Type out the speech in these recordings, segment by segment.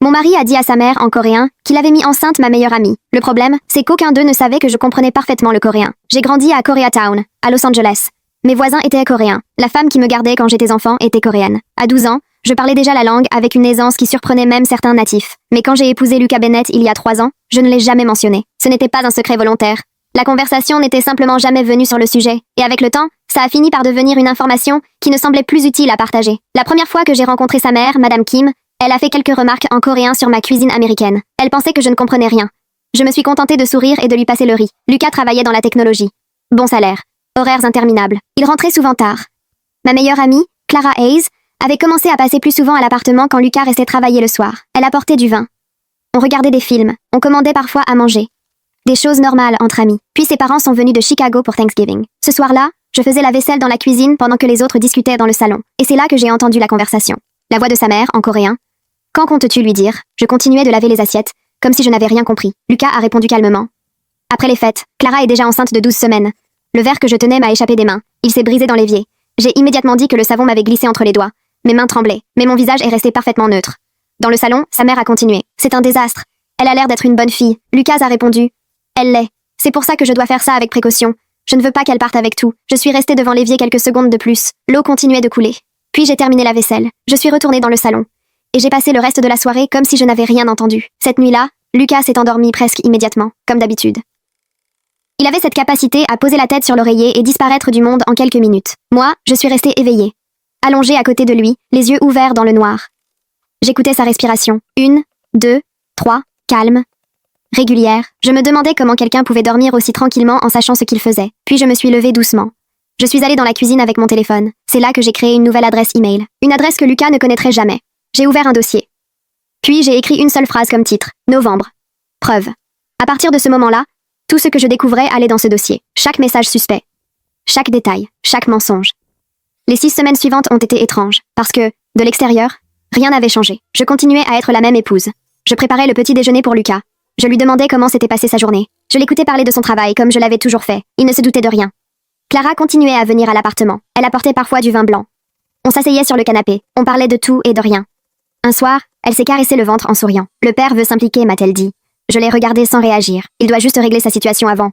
Mon mari a dit à sa mère, en coréen, qu'il avait mis enceinte ma meilleure amie. Le problème, c'est qu'aucun d'eux ne savait que je comprenais parfaitement le coréen. J'ai grandi à Koreatown, à Los Angeles. Mes voisins étaient coréens. La femme qui me gardait quand j'étais enfant était coréenne. À 12 ans, je parlais déjà la langue avec une aisance qui surprenait même certains natifs. Mais quand j'ai épousé Lucas Bennett il y a 3 ans, je ne l'ai jamais mentionné. Ce n'était pas un secret volontaire. La conversation n'était simplement jamais venue sur le sujet. Et avec le temps, ça a fini par devenir une information qui ne semblait plus utile à partager. La première fois que j'ai rencontré sa mère, Madame Kim, elle a fait quelques remarques en coréen sur ma cuisine américaine. Elle pensait que je ne comprenais rien. Je me suis contentée de sourire et de lui passer le riz. Lucas travaillait dans la technologie. Bon salaire. Horaires interminables. Il rentrait souvent tard. Ma meilleure amie, Clara Hayes, avait commencé à passer plus souvent à l'appartement quand Lucas restait travailler le soir. Elle apportait du vin. On regardait des films. On commandait parfois à manger. Des choses normales entre amis. Puis ses parents sont venus de Chicago pour Thanksgiving. Ce soir-là, je faisais la vaisselle dans la cuisine pendant que les autres discutaient dans le salon. Et c'est là que j'ai entendu la conversation. La voix de sa mère, en coréen. Quand comptes-tu lui dire? Je continuais de laver les assiettes, comme si je n'avais rien compris. Lucas a répondu calmement. Après les fêtes, Clara est déjà enceinte de 12 semaines. Le verre que je tenais m'a échappé des mains. Il s'est brisé dans l'évier. J'ai immédiatement dit que le savon m'avait glissé entre les doigts. Mes mains tremblaient, mais mon visage est resté parfaitement neutre. Dans le salon, sa mère a continué. C'est un désastre. Elle a l'air d'être une bonne fille. Lucas a répondu. Elle l'est. C'est pour ça que je dois faire ça avec précaution. Je ne veux pas qu'elle parte avec tout. Je suis restée devant l'évier quelques secondes de plus. L'eau continuait de couler. Puis j'ai terminé la vaisselle. Je suis retournée dans le salon. Et j'ai passé le reste de la soirée comme si je n'avais rien entendu. Cette nuit-là, Lucas s'est endormi presque immédiatement, comme d'habitude. Il avait cette capacité à poser la tête sur l'oreiller et disparaître du monde en quelques minutes. Moi, je suis restée éveillée. Allongée à côté de lui, les yeux ouverts dans le noir. J'écoutais sa respiration. 1, 2, 3, calme. Régulière. Je me demandais comment quelqu'un pouvait dormir aussi tranquillement en sachant ce qu'il faisait. Puis je me suis levée doucement. Je suis allée dans la cuisine avec mon téléphone. C'est là que j'ai créé une nouvelle adresse email. Une adresse que Lucas ne connaîtrait jamais. J'ai ouvert un dossier. Puis j'ai écrit une seule phrase comme titre. Novembre. Preuve. À partir de ce moment-là, tout ce que je découvrais allait dans ce dossier. Chaque message suspect. Chaque détail. Chaque mensonge. Les 6 semaines suivantes ont été étranges. Parce que, de l'extérieur, rien n'avait changé. Je continuais à être la même épouse. Je préparais le petit déjeuner pour Lucas. Je lui demandais comment s'était passée sa journée. Je l'écoutais parler de son travail comme je l'avais toujours fait. Il ne se doutait de rien. Clara continuait à venir à l'appartement. Elle apportait parfois du vin blanc. On s'asseyait sur le canapé. On parlait de tout et de rien. Un soir, elle s'est caressé le ventre en souriant. Le père veut s'impliquer, m'a-t-elle dit. Je l'ai regardé sans réagir. Il doit juste régler sa situation avant.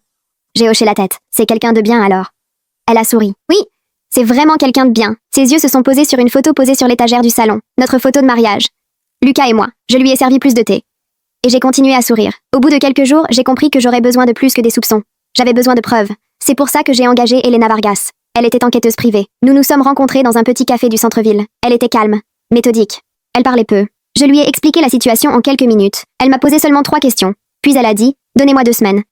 J'ai hoché la tête. C'est quelqu'un de bien alors. Elle a souri. Oui, c'est vraiment quelqu'un de bien. Ses yeux se sont posés sur une photo posée sur l'étagère du salon. Notre photo de mariage. Lucas et moi. Je lui ai servi plus de thé. Et j'ai continué à sourire. Au bout de quelques jours, j'ai compris que j'aurais besoin de plus que des soupçons. J'avais besoin de preuves. C'est pour ça que j'ai engagé Elena Vargas. Elle était enquêteuse privée. Nous nous sommes rencontrés dans un petit café du centre-ville. Elle était calme, méthodique. Elle parlait peu. Je lui ai expliqué la situation en quelques minutes. Elle m'a posé seulement 3 questions. Puis elle a dit, donnez-moi 2 semaines.